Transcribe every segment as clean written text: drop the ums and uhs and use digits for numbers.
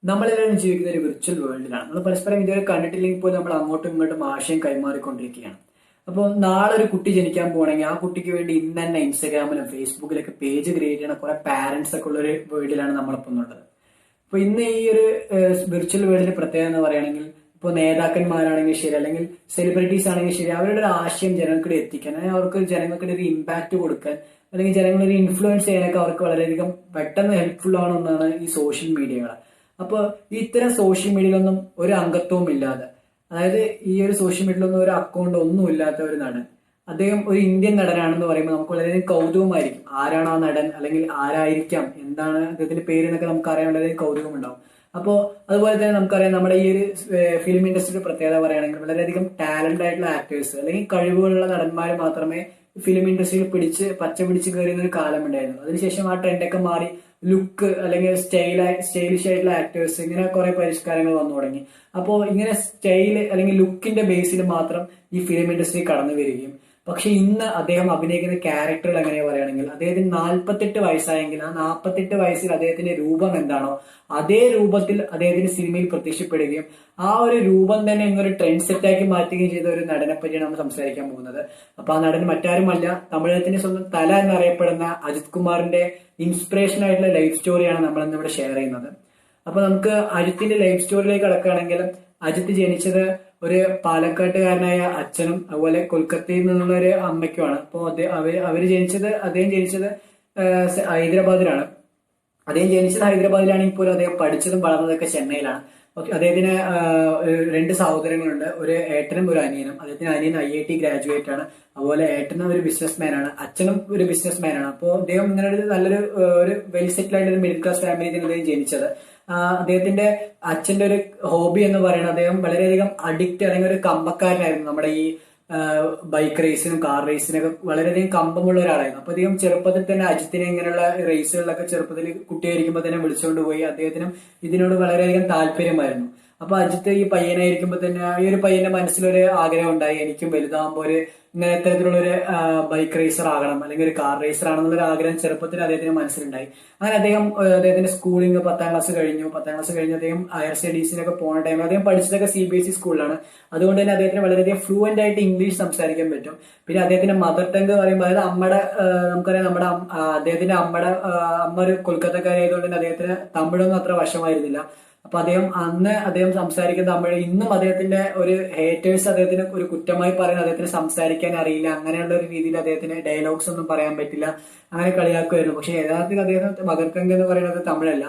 നമ്മളെല്ലാവരും ജീവിക്കുന്ന ഒരു വിർച്വൽ വേൾഡിലാണ്. നമ്മൾ പരസ്പരം ഇതുവരെ കണ്ടിട്ടില്ലെങ്കിൽ പോലും നമ്മൾ അങ്ങോട്ടും ഇങ്ങോട്ടും ആശയം കൈമാറിക്കൊണ്ടിരിക്കുകയാണ്. അപ്പോൾ നാളെ ഒരു കുട്ടി ജനിക്കാൻ പോകണമെങ്കിൽ ആ കുട്ടിക്ക് വേണ്ടി ഇന്ന് തന്നെ ഇൻസ്റ്റാഗ്രാമിലും ഫേസ്ബുക്കിലൊക്കെ പേജ് ക്രിയേറ്റ് ചെയ്യുന്ന കുറെ പാരന്റ്സ് ഒക്കെ ഉള്ള ഒരു വേൾഡിലാണ് നമ്മളിപ്പോൾ ഉള്ളത്. അപ്പൊ ഇന്ന് ഈ ഒരു വിർച്വൽ വേൾഡിന്റെ പ്രത്യേകത എന്ന് പറയുകയാണെങ്കിൽ ഇപ്പോൾ നേതാക്കന്മാരാണെങ്കിൽ ശരി, അല്ലെങ്കിൽ സെലിബ്രിറ്റീസ് ആണെങ്കിൽ ശരി, അവരുടെ ഒരു ആശയം ജനങ്ങൾക്കിടെ എത്തിക്കാൻ, അല്ലെങ്കിൽ അവർക്ക് ജനങ്ങൾക്കിടെ ഒരു ഇമ്പാക്ട് കൊടുക്കാൻ, അല്ലെങ്കിൽ ജനങ്ങളൊരു ഇൻഫ്ലുവൻസ് ചെയ്യാനൊക്കെ അവർക്ക് വളരെയധികം പെട്ടെന്ന് ഹെൽപ്ഫുൾ ആണെന്നാണ് ഈ സോഷ്യൽ മീഡിയകൾ. അപ്പോൾ ഇത്തരം സോഷ്യൽ മീഡിയയിലൊന്നും ഒരു അംഗത്വവും ഇല്ലാതെ, അതായത് ഈ ഒരു സോഷ്യൽ മീഡിയയിലൊന്നും ഒരു അക്കൗണ്ട് ഒന്നും ഇല്ലാത്ത ഒരു നടൻ, അദ്ദേഹം ഒരു ഇന്ത്യൻ നടനാണെന്ന് പറയുമ്പോൾ നമുക്ക് വളരെയധികം കൗതുകമായിരിക്കും. ആരാണ് ആ നടൻ, അല്ലെങ്കിൽ ആരായിരിക്കാം, എന്താണ് അദ്ദേഹത്തിന്റെ പേര് എന്നൊക്കെ നമുക്ക് അറിയാൻ വളരെയധികം കൗതുകം ഉണ്ടാവും. അപ്പോൾ അതുപോലെ തന്നെ നമുക്കറിയാം, നമ്മുടെ ഈ ഒരു ഫിലിം ഇൻഡസ്ട്രിയുടെ പ്രത്യേകത പറയുകയാണെങ്കിൽ വളരെയധികം ടാലന്റ് ആയിട്ടുള്ള ആക്ടേഴ്സ് അല്ലെങ്കിൽ കഴിവുകളുള്ള നടന്മാർ മാത്രമേ ഫിലിം ഇൻഡസ്ട്രിയിൽ പച്ച പിടിച്ച് കയറിയുന്ന ഒരു കാലം ഉണ്ടായിരുന്നു. അതിനുശേഷം ആ ട്രെൻഡൊക്കെ മാറി ലുക്ക് അല്ലെങ്കിൽ സ്റ്റൈലിഷ് ആയിട്ടുള്ള ആക്ടേഴ്സ്, ഇങ്ങനെ കുറെ പരിഷ്കാരങ്ങൾ വന്നു തുടങ്ങി. അപ്പോൾ ഇങ്ങനെ സ്റ്റൈല് അല്ലെങ്കിൽ ലുക്കിന്റെ ബേസിൽ മാത്രം ഈ ഫിലിം ഇൻഡസ്ട്രി കടന്നു വരികയും, പക്ഷെ ഇന്ന് അദ്ദേഹം അഭിനയിക്കുന്ന ക്യാരക്ടറുകൾ എങ്ങനെയാ പറയുകയാണെങ്കിൽ, അദ്ദേഹത്തിന് 48 വയസ്സായെങ്കിൽ ആ 48 വയസ്സിൽ അദ്ദേഹത്തിന്റെ രൂപം എന്താണോ അതേ രൂപത്തിൽ അദ്ദേഹത്തിന്റെ സിനിമയിൽ പ്രത്യക്ഷപ്പെടുകയും ആ ഒരു രൂപം തന്നെ ഇങ്ങനൊരു ട്രെൻഡ് സെറ്റാക്കി മാറ്റുകയും ചെയ്ത ഒരു നടനെ പറ്റിയാണ് നമ്മൾ സംസാരിക്കാൻ പോകുന്നത്. അപ്പൊ ആ നടൻ മറ്റാരുമല്ല, തമിഴകത്തിന്റെ സ്വന്തം തല എന്നറിയപ്പെടുന്ന അജിത് കുമാറിന്റെ ഇൻസ്പിറേഷൻ ആയിട്ടുള്ള ലൈഫ് സ്റ്റോറിയാണ് നമ്മൾ ഇന്ന് ഇവിടെ ഷെയർ ചെയ്യുന്നത്. അപ്പൊ നമുക്ക് അജിത്തിന്റെ ലൈഫ് സ്റ്റോറിയിലേക്ക് കടക്കുകയാണെങ്കിൽ, അജിത്ത് ജനിച്ചത് ഒരു പാലക്കാട്ടുകാരനായ അച്ഛനും അതുപോലെ കൊൽക്കത്തയിൽ നിന്നുള്ള ഒരു അമ്മയ്ക്കുമാണ്. അപ്പോൾ അദ്ദേഹം ജനിച്ചത് ഹൈദരാബാദിലാണ്. അദ്ദേഹം ജനിച്ചത് ഹൈദരാബാദിലാണെങ്കിൽ പോലും അദ്ദേഹം പഠിച്ചതും വളർന്നതൊക്കെ ചെന്നൈയിലാണ്. അദ്ദേഹത്തിന് രണ്ട് സഹോദരങ്ങളുണ്ട്, ഒരു ഏട്ടനും ഒരു അനിയനും. അദ്ദേഹത്തിന് അനിയൻ IIT ഗ്രാജുവേറ്റ് ആണ്, അതുപോലെ ഏട്ടനും ഒരു ബിസിനസ് ആണ്, അച്ഛനും ഒരു ബിസിനസ് ആണ്. അപ്പോൾ അദ്ദേഹം ഇങ്ങനെ ഒരു നല്ലൊരു ഒരു വെൽ സെറ്റിൽ ആയിട്ട് ഒരു മിഡിൽ ക്ലാസ് ഫാമിലിയിൽ അദ്ദേഹം ജനിച്ചത്. അദ്ദേഹത്തിന്റെ അച്ഛന്റെ ഒരു ഹോബി എന്ന് പറയുന്നത്, അദ്ദേഹം വളരെയധികം അഡിക്റ്റ് അല്ലെങ്കിൽ ഒരു കമ്പക്കാരനായിരുന്നു. നമ്മുടെ ഈ ബൈക്ക് റേസിനും കാർ റേസിനൊക്കെ വളരെയധികം കമ്പമുള്ള ഒരാളായിരുന്നു. അപ്പൊ അദ്ദേഹം ചെറുപ്പത്തിൽ തന്നെ അജിത്തിനെ ഇങ്ങനെയുള്ള റേസുകളിലൊക്കെ ചെറുപ്പത്തിൽ കുട്ടിയായിരിക്കുമ്പോൾ തന്നെ വിളിച്ചുകൊണ്ട് പോയി. അദ്ദേഹത്തിനും ഇതിനോട് വളരെയധികം താല്പര്യമായിരുന്നു. അപ്പൊ അജിത്ത് ഈ പയ്യനായിരിക്കുമ്പോൾ തന്നെ ഈ ഒരു പയ്യന്റെ മനസ്സിലൊരു ആഗ്രഹം ഉണ്ടായി, എനിക്കും വലുതാകുമ്പോൾ ഒരു ഇങ്ങനെ ഇത്തരത്തിലുള്ള ഒരു ബൈക്ക് റേസർ ആകണം അല്ലെങ്കിൽ ഒരു കാർ റേസർ ആണെന്നുള്ള ഒരു ആഗ്രഹം ചെറുപ്പത്തിൽ അദ്ദേഹത്തിന് മനസ്സിലുണ്ടായി. അങ്ങനെ അദ്ദേഹത്തിന്റെ സ്കൂളിംഗ് 10ാം ക്ലാസ് കഴിഞ്ഞു. 10ാം ക്ലാസ് കഴിഞ്ഞ് അദ്ദേഹം ഹയർ സ്റ്റഡീസിനൊക്കെ പോകുന്ന ടൈമിൽ അദ്ദേഹം പഠിച്ചതൊക്കെ CBSE സ്കൂളിലാണ്. അതുകൊണ്ട് തന്നെ അദ്ദേഹത്തിന് വളരെയധികം ഫ്ലുവന്റ് ആയിട്ട് ഇംഗ്ലീഷ് സംസാരിക്കാൻ പറ്റും. പിന്നെ അദ്ദേഹത്തിന്റെ മദർ ടങ് പറയുമ്പോൾ, അതായത് നമുക്കറിയാം അദ്ദേഹത്തിന്റെ അമ്മ ഒരു കൊൽക്കത്തക്കാരായതുകൊണ്ട് തന്നെ അദ്ദേഹത്തിന് തമിഴൊന്നും അത്ര വശമായിരുന്നില്ല. അപ്പൊ അദ്ദേഹം സംസാരിക്കുന്ന തമിഴ് ഇന്നും അദ്ദേഹത്തിന്റെ ഒരു ഹേറ്റേഴ്സ് അദ്ദേഹത്തിന് ഒരു കുറ്റമായി പറയുന്നത് അദ്ദേഹത്തിന് സംസാരിക്കാൻ അറിയില്ല, അങ്ങനെയുള്ള ഒരു രീതിയിൽ അദ്ദേഹത്തിന് ഡയലോഗ്സ് ഒന്നും പറയാൻ പറ്റില്ല, അങ്ങനെ കളിയാക്കുമായിരുന്നു. പക്ഷെ യഥാർത്ഥത്തിൽ അദ്ദേഹം മദർ ടങ് എന്ന് പറയുന്നത് തമിഴല്ല.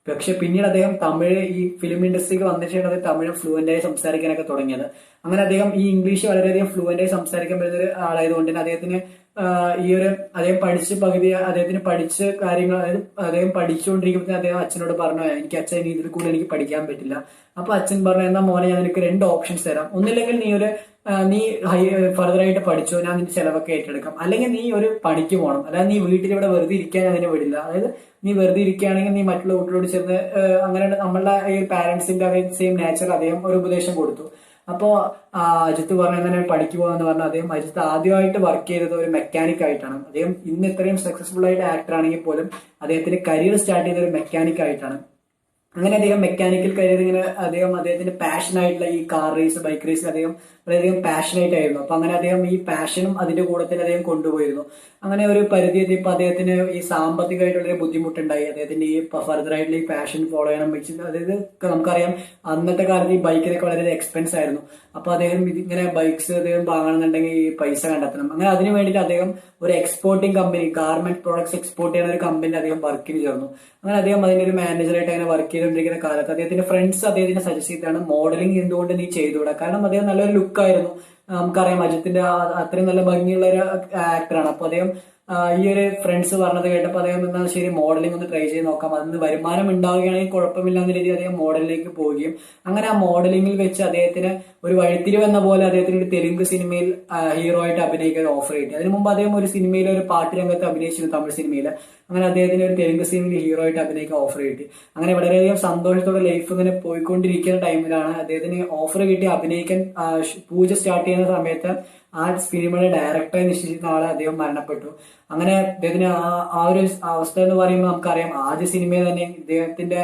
പക്ഷെ പിന്നീട് അദ്ദേഹം തമിഴ് ഈ ഫിലിം ഇൻഡസ്ട്രിക്ക് വന്നിട്ടാണ് തമിഴ് ഫ്ലുവന്റ് ആയി സംസാരിക്കാനൊക്കെ തുടങ്ങിയത്. അങ്ങനെ അദ്ദേഹം ഈ ഇംഗ്ലീഷ് വളരെയധികം ഫ്ലുവന്റ് ആയി സംസാരിക്കാൻ പറ്റുന്ന ഒരു ആളായതുകൊണ്ട് തന്നെ അദ്ദേഹത്തിന് അദ്ദേഹം അദ്ദേഹത്തിന് പഠിച്ച കാര്യങ്ങൾ, അതായത് അദ്ദേഹം പഠിച്ചുകൊണ്ടിരിക്കുമ്പോൾ അദ്ദേഹം അച്ഛനോട് പറഞ്ഞു, അച്ഛൻ ഇതിൽ കൂടുതൽ എനിക്ക് പഠിക്കാൻ പറ്റില്ല. അപ്പൊ അച്ഛൻ പറഞ്ഞു, എന്നാ മോനെ ഞാൻ നിനക്ക് 2 ഓപ്ഷൻസ് തരാം. ഒന്നില്ലെങ്കിൽ നീ ഫർദർ ആയിട്ട് പഠിച്ചോ, ഞാൻ നിന്റെ ചെലവൊക്കെ ഏറ്റെടുക്കാം. അല്ലെങ്കിൽ നീ ഒരു പണിക്ക് പോകണം, അല്ലാതെ നീ വീട്ടിൽ ഇവിടെ വെറുതെ ഇരിക്കാൻ അതിനെ വിടില്ല. അതായത് നീ വെറുതെ ഇരിക്കുകയാണെങ്കിൽ നീ മറ്റുള്ള കുട്ടികളോട് ചേർന്ന് അങ്ങനെ നമ്മളുടെ ഈ പാരന്റ്സിന്റെ അതേ സെയിം നേച്ചർ അദ്ദേഹം ഒരു ഉപദേശം കൊടുത്തു. അപ്പോ അജിത്ത് പറഞ്ഞു, തന്നെ പണിക്ക് പോകാന്ന് പറഞ്ഞാൽ അജിത്ത് ആദ്യമായിട്ട് വർക്ക് ചെയ്തത് ഒരു മെക്കാനിക് ആയിട്ടാണ്. അദ്ദേഹം ഇന്ന് ഇത്രയും സക്സസ്ഫുൾ ആയിട്ട് ആക്ടർ ആണെങ്കിൽ പോലും അദ്ദേഹത്തിന്റെ കരിയർ സ്റ്റാർട്ട് ചെയ്ത ഒരു മെക്കാനിക് ആയിട്ടാണ്. അങ്ങനെ അദ്ദേഹം മെക്കാനിക്കൽ കരിയർ ഇങ്ങനെ അദ്ദേഹത്തിന്റെ പാഷൻ ആയിട്ടുള്ള ഈ കാർ റേസ് ബൈക്ക് റേസിൽ അദ്ദേഹം വളരെയധികം പാഷനേറ്റ് ആയിരുന്നു. അപ്പൊ അങ്ങനെ അദ്ദേഹം ഈ പാഷനും അതിന്റെ കൂട്ടത്തിൽ അദ്ദേഹം കൊണ്ടുപോയിരുന്നു. അങ്ങനെ ഒരു പരിധി എത്തിയപ്പോൾ അദ്ദേഹത്തിന് ഈ സാമ്പത്തികമായിട്ടുള്ള ബുദ്ധിമുട്ടുണ്ടായി. അദ്ദേഹത്തിന്റെ ഈ ഫർദർ ആയിട്ടുള്ള ഈ പാഷൻ ഫോളോ ചെയ്യണം വെച്ച്, അതായത് നമുക്കറിയാം അന്നത്തെ കാലത്ത് ഈ ബൈക്കിനൊക്കെ വളരെ എക്സ്പെൻസ് ആയിരുന്നു. അപ്പൊ അദ്ദേഹം ഇങ്ങനെ ബൈക്സ് അദ്ദേഹം വാങ്ങണമെന്നുണ്ടെങ്കിൽ ഈ പൈസ കണ്ടെത്തണം. അങ്ങനെ അതിനു വേണ്ടിയിട്ട് അദ്ദേഹം ഒരു exporting company, garment products export ചെയ്യുന്ന ഒരു കമ്പനി അദ്ദേഹം വർക്കിന് ചേർന്നു. അങ്ങനെ അദ്ദേഹം അതിന്റെ ഒരു മാനേജറായിട്ട് അങ്ങനെ വർക്ക് ചെയ്തുകൊണ്ടിരിക്കുന്ന കാലത്ത് അദ്ദേഹത്തിന്റെ ഫ്രണ്ട്സ് അദ്ദേഹത്തിന് സജസ്റ്റ് ചെയ്താണ്, മോഡലിംഗ് എന്തുകൊണ്ട് നീ ചെയ്തുകൂടാ, കാരണം അദ്ദേഹം നല്ലൊരു ലുക്കായിരുന്നു. നമുക്കറിയാം അജിത്തിന്റെ അത്രയും നല്ല ഭംഗിയുള്ള ഒരു ആക്ടറാണ്. അപ്പൊ അദ്ദേഹം ഈ ഒരു ഫ്രണ്ട്സ് പറഞ്ഞത് കേട്ടപ്പോൾ അദ്ദേഹം എന്നാൽ ശരി മോഡലിംഗ് ഒന്ന് ട്രൈ ചെയ്ത് നോക്കാം, അതിന് വരുമാനം ഉണ്ടാവുകയാണെങ്കിൽ കുഴപ്പമില്ല എന്ന രീതിയിൽ അദ്ദേഹം മോഡലിലേക്ക് പോവുകയും, അങ്ങനെ ആ മോഡലിംഗിൽ വെച്ച് അദ്ദേഹത്തിന് ഒരു വഴിത്തിരിവ് എന്ന പോലെ അദ്ദേഹത്തിന് ഒരു തെലുങ്ക് സിനിമയിൽ ഹീറോ ആയിട്ട് അഭിനയിക്കാൻ ഓഫർ കിട്ടി. അതിനു മുമ്പ് അദ്ദേഹം ഒരു സിനിമയിൽ ഒരു പാട്ട് രംഗത്ത് അഭിനയിച്ചിരുന്നു, തമിഴ് സിനിമയിൽ. അങ്ങനെ അദ്ദേഹത്തിന് ഒരു തെലുങ്ക് സിനിമയിൽ ഹീറോ ആയിട്ട് അഭിനയിക്കാൻ ഓഫർ കിട്ടി. അങ്ങനെ വളരെയധികം സന്തോഷത്തോടെ ലൈഫ് ഇങ്ങനെ പോയിക്കൊണ്ടിരിക്കുന്ന ടൈമിലാണ് അദ്ദേഹത്തിന് ഓഫർ കിട്ടി അഭിനയിക്കാൻ പൂജ സ്റ്റാർട്ട് ചെയ്യുന്ന സമയത്ത് ആ സിനിമയുടെ ഡയറക്ടറെ നിശ്ചയിച്ചിരുന്ന ആളെ അദ്ദേഹം മരണപ്പെട്ടു. അങ്ങനെ അദ്ദേഹത്തിന് ആ ഒരു അവസ്ഥ എന്ന് പറയുമ്പോൾ നമുക്കറിയാം, ആദ്യ സിനിമയിൽ തന്നെ ഇദ്ദേഹത്തിന്റെ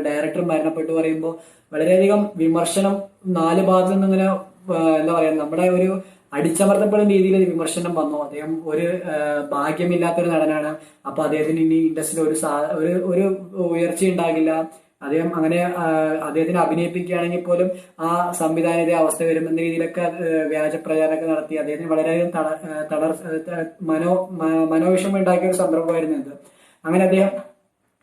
ഡയറക്ടർ മരണപ്പെട്ടു പറയുമ്പോൾ വളരെയധികം വിമർശനം നാല് ഭാഗത്തു നിന്നും ഇങ്ങനെ എന്താ പറയാ നമ്മുടെ ഒരു അടിച്ചമർത്തപ്പെടുന്ന രീതിയിൽ വിമർശനം വന്നു. അദ്ദേഹം ഒരു ഭാഗ്യമില്ലാത്തൊരു നടനാണ്, അപ്പൊ അദ്ദേഹത്തിന് ഇനി ഇൻഡസ്ട്രിയിൽ ഒരു ഉയർച്ച ഉണ്ടാകില്ല. അദ്ദേഹം അങ്ങനെ അദ്ദേഹത്തിനെ അഭിനയിപ്പിക്കുകയാണെങ്കിൽ പോലും ആ സംവിധാനത്തെ അവസ്ഥ വരുമെന്ന രീതിയിലൊക്കെ വ്യാജ പ്രചാരണമൊക്കെ നടത്തി അദ്ദേഹത്തിന് വളരെയധികം മനോവിഷമം ഉണ്ടാക്കിയ ഒരു സന്ദർഭമായിരുന്നു ഇത്. അങ്ങനെ അദ്ദേഹം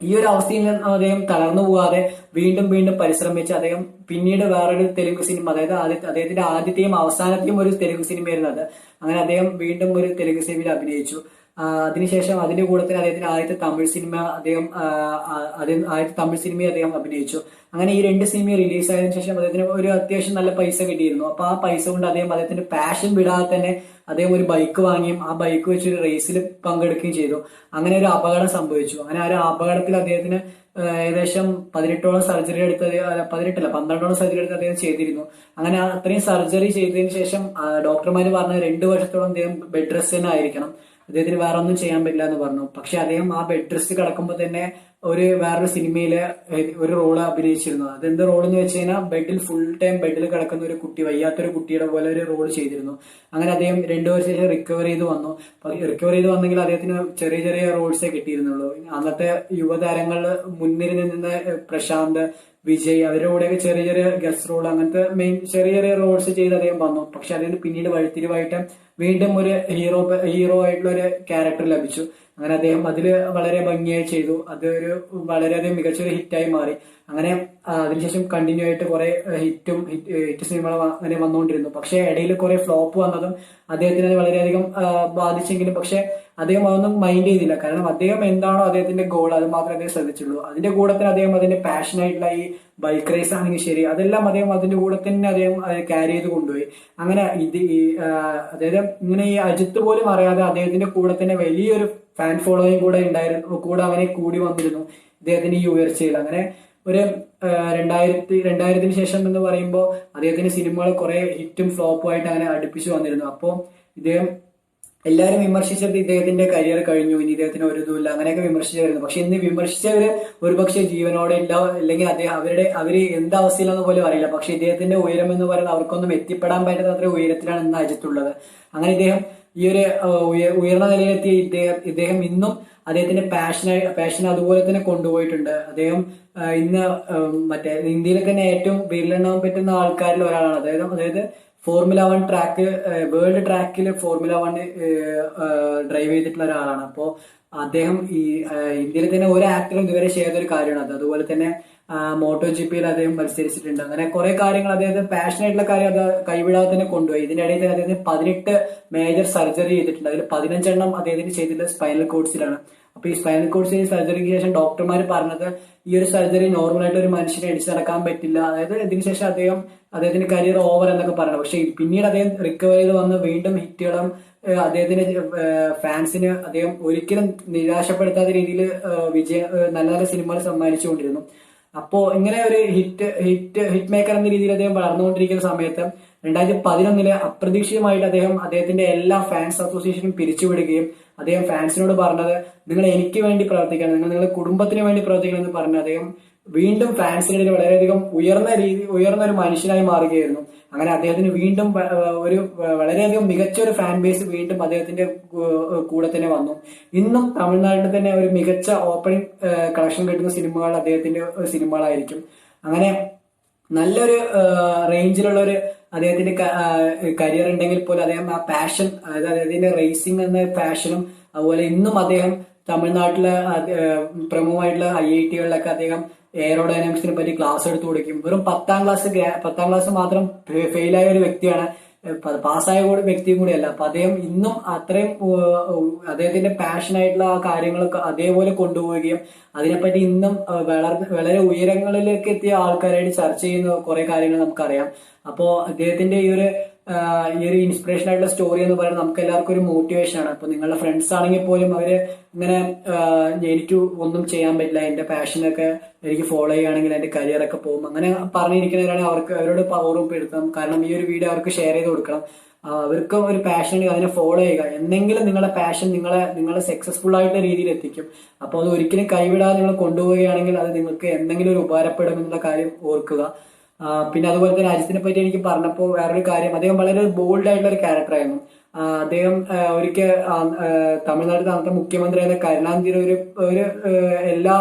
ഈ ഒരു അവസ്ഥയിൽ നിന്ന് അദ്ദേഹം തളർന്നു പോകാതെ വീണ്ടും വീണ്ടും പരിശ്രമിച്ച് അദ്ദേഹം പിന്നീട് വേറൊരു തെലുങ്ക് സിനിമ, അതായത് അദ്ദേഹത്തിന്റെ ആദ്യത്തെയും അവസാനത്തെയും ഒരു തെലുങ്ക് സിനിമയായിരുന്നു അത്. അങ്ങനെ അദ്ദേഹം വീണ്ടും ഒരു തെലുങ്ക് സിനിമയിൽ അഭിനയിച്ചു. അതിനുശേഷം അതിന്റെ കൂടെ തന്നെ അദ്ദേഹത്തിന് ആദ്യത്തെ തമിഴ് സിനിമയെ അദ്ദേഹം അഭിനയിച്ചു. അങ്ങനെ ഈ രണ്ട് സിനിമ റിലീസ് ആയതിനു ശേഷം അദ്ദേഹത്തിന് ഒരു അത്യാവശ്യം നല്ല പൈസ കിട്ടിയിരുന്നു. അപ്പൊ ആ പൈസ കൊണ്ട് അദ്ദേഹത്തിന്റെ പാഷൻ വിടാതെ തന്നെ അദ്ദേഹം ഒരു ബൈക്ക് വാങ്ങിയും ആ ബൈക്ക് വെച്ച് ഒരു റേസിൽ പങ്കെടുക്കുകയും ചെയ്തു. അങ്ങനെ ഒരു അപകടം സംഭവിച്ചു. അങ്ങനെ ആ ഒരു അപകടത്തിൽ അദ്ദേഹത്തിന് ഏകദേശം 18ഓളം സർജറി എടുത്ത് 12ഓളം സർജറി എടുത്ത് അദ്ദേഹം ചെയ്തിരുന്നു. അങ്ങനെ അത്രയും സർജറി ചെയ്തതിനു ശേഷം ഡോക്ടർമാര് പറഞ്ഞ 2 വർഷത്തോളം അദ്ദേഹം ബെഡ് റെസ്റ്റ് തന്നെ ആയിരിക്കണം, അദ്ദേഹത്തിന് വേറെ ഒന്നും ചെയ്യാൻ പറ്റില്ല എന്ന് പറഞ്ഞു. പക്ഷെ അദ്ദേഹം ആ ബെഡ് റെസ്റ്റ് കിടക്കുമ്പോൾ തന്നെ വേറൊരു സിനിമയില് ഒരു റോള് അഭിനയിച്ചിരുന്നു. അതെന്ത് റോൾ എന്ന് വെച്ച് കഴിഞ്ഞാൽ ബെഡിൽ ഫുൾ ടൈം ബെഡിൽ കിടക്കുന്ന ഒരു കുട്ടി, വയ്യാത്തൊരു കുട്ടിയുടെ പോലെ ഒരു റോൾ ചെയ്തിരുന്നു. അങ്ങനെ അദ്ദേഹം 2 വർഷം ശേഷം റിക്കവർ ചെയ്ത് വന്നു. റിക്കവർ ചെയ്ത് വന്നെങ്കിൽ അദ്ദേഹത്തിന് ചെറിയ ചെറിയ റോൾസേ കിട്ടിയിരുന്നുള്ളൂ. അന്നത്തെ യുവതാരങ്ങളിൽ മുന്നിൽ നിന്ന് പ്രശാന്ത്, വിജയ് അവരുടെ കൂടെയൊക്കെ ചെറിയ ചെറിയ ഗസ്റ്റ് റോൾ, അങ്ങനത്തെ മെയിൻ ചെറിയ ചെറിയ റോൾസ് ചെയ്ത് അദ്ദേഹം വന്നു. പക്ഷെ അതിന് പിന്നീട് വഴിത്തിരിവായിട്ട് വീണ്ടും ഒരു ഹീറോ ആയിട്ടുള്ള ഒരു ക്യാരക്ടർ ലഭിച്ചു. അങ്ങനെ അദ്ദേഹം അതില് വളരെ ഭംഗിയായി ചെയ്തു. അത് വളരെയധികം മികച്ചൊരു ഹിറ്റായി മാറി. അങ്ങനെ അതിനുശേഷം കണ്ടിന്യൂ ആയിട്ട് കുറെ ഹിറ്റ് സിനിമകൾ അങ്ങനെ വന്നുകൊണ്ടിരുന്നു. പക്ഷെ ഇടയിൽ കുറെ ഫ്ലോപ്പ് വന്നതും അദ്ദേഹത്തിന് അത് വളരെയധികം ബാധിച്ചെങ്കിലും പക്ഷെ അദ്ദേഹം അതൊന്നും മൈൻഡ് ചെയ്തില്ല. കാരണം അദ്ദേഹം എന്താണോ അദ്ദേഹത്തിന്റെ ഗോൾ അത് മാത്രമേ അദ്ദേഹം ശ്രദ്ധിച്ചുള്ളൂ. അതിന്റെ കൂടെ തന്നെ അദ്ദേഹം അതിന്റെ പാഷനായിട്ടുള്ള ഈ ബൈക്ക് റേസ് ആണെങ്കിൽ ശരി, അതെല്ലാം അദ്ദേഹം അതിന്റെ കൂടെ തന്നെ അദ്ദേഹം ക്യാരി ചെയ്ത് കൊണ്ടുപോയി. അങ്ങനെ അതായത് ഇങ്ങനെ ഈ അജിത്ത് പോലും അറിയാതെ അദ്ദേഹത്തിന്റെ കൂടെ തന്നെ വലിയൊരു ഫാൻ ഫോളോയിങ് കൂടെ ഉണ്ടായിരുന്നു, കൂടെ അവനെ കൂടി വന്നിരുന്നു ഇദ്ദേഹത്തിന്റെ ഈ ഉയർച്ചയിൽ. അങ്ങനെ ഒരു 2000 ശേഷം എന്ന് പറയുമ്പോൾ അദ്ദേഹത്തിന്റെ സിനിമകൾ കുറെ ഹിറ്റും ഫ്ലോപ്പും ആയിട്ട് അങ്ങനെ അടുപ്പിച്ചു വന്നിരുന്നു. അപ്പോൾ ഇദ്ദേഹം എല്ലാവരും വിമർശിച്ചത് ഇദ്ദേഹത്തിന്റെ കരിയർ കഴിഞ്ഞു, ഇനി ഇദ്ദേഹത്തിന് ഒരു ഇതുമില്ല, അങ്ങനെയൊക്കെ വിമർശിച്ചായിരുന്നു. പക്ഷെ ഇന്ന് വിമർശിച്ചവര് ഒരുപക്ഷെ ജീവനോടെ ഇല്ല, അല്ലെങ്കിൽ അവര് എന്താ അവസ്ഥയിലെന്ന് പോലും അറിയില്ല. പക്ഷെ ഇദ്ദേഹത്തിന്റെ ഉയരം എന്ന് പറയുന്നത് അവർക്കൊന്നും എത്തിപ്പെടാൻ പറ്റാത്ത അത്ര ഉയരത്തിലാണ് ഇന്ന് അജിത്തുള്ളത്. അങ്ങനെ ഇദ്ദേഹം ഈ ഒരു ഉയർന്ന നിലയിലെത്തിയ ഇദ്ദേഹം ഇന്നും അദ്ദേഹത്തിന്റെ പാഷൻ അതുപോലെ തന്നെ കൊണ്ടുപോയിട്ടുണ്ട്. അദ്ദേഹം ഇന്ന് ഇന്ത്യയിലെ തന്നെ ഏറ്റവും വിരലെണ്ണാൻ പറ്റുന്ന ആൾക്കാരിൽ ഒരാളാണ്. അതായത് ഫോർമുല 1 ട്രാക്ക്, വേൾഡ് ട്രാക്കിൽ ഫോർമുല 1 ഡ്രൈവ് ചെയ്തിട്ടുള്ള ഒരാളാണ്. അപ്പോ അദ്ദേഹം ഈ ഇന്ത്യയിൽ തന്നെ ഒരു ആക്ടറും ഇതുവരെ ചെയ്തൊരു കാര്യമാണ് അത്. അതുപോലെ തന്നെ മോട്ടോ ജിപിയിൽ അദ്ദേഹം മത്സരിച്ചിട്ടുണ്ട്. അങ്ങനെ കുറെ കാര്യങ്ങൾ അദ്ദേഹത്തിന് പാഷനായിട്ടുള്ള കാര്യം അത് കൈവിടാതെ തന്നെ കൊണ്ടുപോയി. ഇതിന്റെ ഇടയിൽ തന്നെ അദ്ദേഹത്തിന് 18 മേജർ സർജറി ചെയ്തിട്ടുണ്ട്. അതിൽ 15 അദ്ദേഹത്തിന് ചെയ്തിട്ടുള്ള സ്പൈനൽ കോഡ്സിലാണ്. അപ്പൊ ഈ സ്പൈനൽ കോഡ്സിൽ സർജറിക്ക് ശേഷം ഡോക്ടർമാർ പറഞ്ഞത് ഈ ഒരു സർജറി നോർമലായിട്ട് ഒരു മനുഷ്യനെ അടിച്ചു നടക്കാൻ പറ്റില്ല. അതായത് ഇതിനുശേഷം അദ്ദേഹത്തിന്റെ കരിയർ ഓവർ എന്നൊക്കെ പറഞ്ഞു. പക്ഷെ പിന്നീട് അദ്ദേഹം റിക്കവർ ചെയ്ത് വന്ന് വീണ്ടും ഹിറ്റുകളും അദ്ദേഹത്തിന്റെ ഫാൻസിന് അദ്ദേഹം ഒരിക്കലും നിരാശപ്പെടുത്താത്ത രീതിയിൽ നല്ല നല്ല സിനിമകൾ സമ്മാനിച്ചുകൊണ്ടിരുന്നു. അപ്പോ ഇങ്ങനെ ഒരു ഹിറ്റ് മേക്കർ എന്ന രീതിയിൽ അദ്ദേഹം വളർന്നുകൊണ്ടിരിക്കുന്ന സമയത്ത് 2011 അപ്രതീക്ഷിതമായിട്ട് അദ്ദേഹത്തിന്റെ എല്ലാ ഫാൻസ് അസോസിയേഷനും പിരിച്ചുവിടുകയും അദ്ദേഹം ഫാൻസിനോട് പറഞ്ഞത് നിങ്ങൾ എനിക്ക് വേണ്ടി പ്രവർത്തിക്കണം, നിങ്ങളുടെ കുടുംബത്തിന് വേണ്ടി പ്രവർത്തിക്കണം എന്ന് പറഞ്ഞ് അദ്ദേഹം വീണ്ടും ഫാൻസിനിടയിൽ വളരെയധികം ഉയർന്ന ഒരു മനുഷ്യനായി മാറുകയായിരുന്നു. അങ്ങനെ അദ്ദേഹത്തിന് വീണ്ടും വളരെയധികം മികച്ച ഒരു ഫാൻ ബേസ് വീണ്ടും അദ്ദേഹത്തിന്റെ കൂടെ തന്നെ വന്നു. ഇന്നും തമിഴ്നാട്ടിൽ തന്നെ ഒരു മികച്ച ഓപ്പണിംഗ് കളക്ഷൻ കിട്ടുന്ന സിനിമകൾ അദ്ദേഹത്തിന്റെ സിനിമകളായിരിക്കും. അങ്ങനെ നല്ലൊരു റേഞ്ചിലുള്ള ഒരു അദ്ദേഹത്തിന്റെ കരിയർ ഉണ്ടെങ്കിൽ പോലും അദ്ദേഹം ആ പാഷൻ, അതായത് അദ്ദേഹത്തിന്റെ റേസിംഗ് എന്ന പാഷനും അതുപോലെ ഇന്നും അദ്ദേഹം തമിഴ്നാട്ടിലെ പ്രമുഖമായിട്ടുള്ള IIT-കളിലൊക്കെ അദ്ദേഹം എയറോഡൈനാമിക്സിനെ പറ്റി ക്ലാസ് എടുത്തു കൊടുക്കും. വെറും 10ാം ക്ലാസ് മാത്രം ഫെയിലായ ഒരു വ്യക്തിയാണ്, പാസ്സായ വ്യക്തിയും കൂടിയല്ല. അപ്പൊ അദ്ദേഹം ഇന്നും അത്രയും അദ്ദേഹത്തിന്റെ പാഷനായിട്ടുള്ള ആ കാര്യങ്ങളൊക്കെ അതേപോലെ കൊണ്ടുപോവുകയും അതിനെപ്പറ്റി ഇന്നും വളരെ ഉയരങ്ങളിലേക്ക് എത്തിയ ആൾക്കാരായിട്ട് ചർച്ച ചെയ്യുന്ന കുറെ കാര്യങ്ങൾ നമുക്കറിയാം. അപ്പോ അദ്ദേഹത്തിന്റെ ഈ ഒരു ഈ ഒരു ഇൻസ്പിറേഷൻ ആയിട്ടുള്ള സ്റ്റോറി എന്ന് പറയുന്നത് നമുക്ക് എല്ലാവർക്കും ഒരു മോട്ടിവേഷൻ ആണ്. അപ്പൊ നിങ്ങളുടെ ഫ്രണ്ട്സ് ആണെങ്കിൽ പോലും അവര് ഇങ്ങനെ എനിക്ക് ഒന്നും ചെയ്യാൻ പറ്റില്ല, എന്റെ പാഷനൊക്കെ എനിക്ക് ഫോളോ ചെയ്യുകയാണെങ്കിൽ എന്റെ കരിയർ ഒക്കെ പോകും അങ്ങനെ പറഞ്ഞിരിക്കുന്നവരാണെങ്കിൽ അവരോട് ഓർമ്മപ്പെടുത്താം. കാരണം ഈ ഒരു വീഡിയോ അവർക്ക് ഷെയർ ചെയ്ത് കൊടുക്കണം. അവർക്ക് ഒരു പാഷൻ ഉണ്ടെങ്കിൽ അതിനെ ഫോളോ ചെയ്യുക. എന്തെങ്കിലും നിങ്ങളുടെ പാഷൻ നിങ്ങളെ സക്സസ്ഫുൾ ആയിട്ടുള്ള രീതിയിൽ എത്തിക്കും. അപ്പോൾ അത് ഒരിക്കലും കൈവിടാതെ നിങ്ങൾ കൊണ്ടുപോവുകയാണെങ്കിൽ അത് നിങ്ങൾക്ക് എന്തെങ്കിലും ഒരു ഉപകാരപ്പെടും എന്നുള്ള കാര്യം ഓർക്കുക. പിന്നെ അതുപോലെ തന്നെ അജിത്തിനെ പറ്റി എനിക്ക് പറഞ്ഞപ്പോൾ വേറൊരു കാര്യം, അദ്ദേഹം വളരെ ബോൾഡ് ആയിട്ടുള്ള ഒരു ക്യാരക്ടറായിരുന്നു. അദ്ദേഹം ഒരിക്കൽ തമിഴ്നാട്ടിൽ അന്നത്തെ മുഖ്യമന്ത്രിയായ കരുണാനിധിയുടെ ഒരു എല്ലാ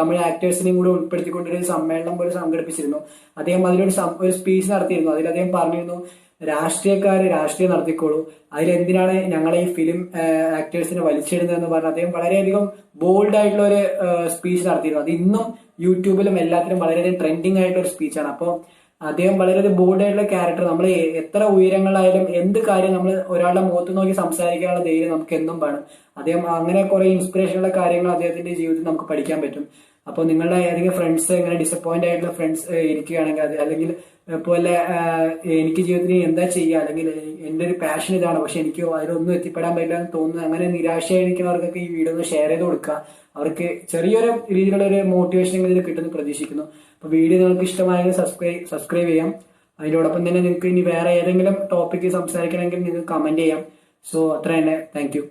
തമിഴ് ആക്ടേഴ്സിനെയും കൂടി ഉൾപ്പെടുത്തിക്കൊണ്ടൊരു സമ്മേളനം പോലെ സംഘടിപ്പിച്ചിരുന്നു. അദ്ദേഹം അതിലൊരു സ്പീച്ച് നടത്തിയിരുന്നു. അതിൽ അദ്ദേഹം പറഞ്ഞിരുന്നു, രാഷ്ട്രീയക്കാര് രാഷ്ട്രീയം നടത്തിക്കോളൂ, അതിലെന്തിനാണ് ഞങ്ങളെ ഈ ഫിലിം ആക്ടേഴ്സിനെ വലിച്ചിടുന്നതെന്ന് പറഞ്ഞ് അദ്ദേഹം വളരെയധികം ബോൾഡ് ആയിട്ടുള്ള ഒരു സ്പീച്ച് നടത്തിയിരുന്നു. അത് ഇന്നും യൂട്യൂബിലും എല്ലാത്തിലും വളരെയധികം ട്രെൻഡിങ് ആയിട്ടുള്ള ഒരു സ്പീച്ചാണ്. അപ്പോൾ അദ്ദേഹം വളരെയധികം ബോൾഡ് ആയിട്ടുള്ള ക്യാരക്ടർ. നമ്മൾ എത്ര ഉയരങ്ങളായാലും എന്ത് കാര്യം നമ്മൾ ഒരാളുടെ മുഖത്ത് നോക്കി സംസാരിക്കാനുള്ള ധൈര്യം നമുക്ക് എന്നും വേണം. അദ്ദേഹം അങ്ങനെ കുറെ ഇൻസ്പിറേഷനുള്ള കാര്യങ്ങൾ അദ്ദേഹത്തിന്റെ ജീവിതത്തിൽ നമുക്ക് പഠിക്കാൻ പറ്റും. അപ്പൊ നിങ്ങളുടെ ഏതെങ്കിലും ഫ്രണ്ട്സ് ഇങ്ങനെ ഡിസപ്പോയിന്റ് ആയിട്ടുള്ള ഫ്രണ്ട്സ് ഇരിക്കുകയാണെങ്കിൽ അല്ലെങ്കിൽ പോലെ എനിക്ക് ജീവിതത്തിൽ എന്താ ചെയ്യുക, അല്ലെങ്കിൽ എന്റെ ഒരു പാഷൻ ഇതാണ് പക്ഷെ എനിക്ക് അതിലൊന്നും എത്തിപ്പെടാൻ പറ്റില്ല എന്ന് തോന്നുന്നു, അങ്ങനെ നിരാശയായിരിക്കുന്നവർക്കൊക്കെ ഈ വീഡിയോ ഒന്ന് ഷെയർ ചെയ്ത് കൊടുക്കുക. അവർക്ക് ചെറിയൊരു രീതിയിലുള്ള ഒരു മോട്ടിവേഷൻ ഇതിൽ കിട്ടുമെന്ന് പ്രതീക്ഷിക്കുന്നു. അപ്പൊ വീഡിയോ നിങ്ങൾക്ക് ഇഷ്ടമായെങ്കിൽ സബ്സ്ക്രൈബ് ചെയ്യാം. അതിനോടൊപ്പം തന്നെ നിങ്ങൾക്ക് ഇനി വേറെ ഏതെങ്കിലും ടോപ്പിക്ക് സംസാരിക്കണമെങ്കിൽ നിങ്ങൾക്ക് കമന്റ് ചെയ്യാം. സോ അത്ര തന്നെ. Thank you.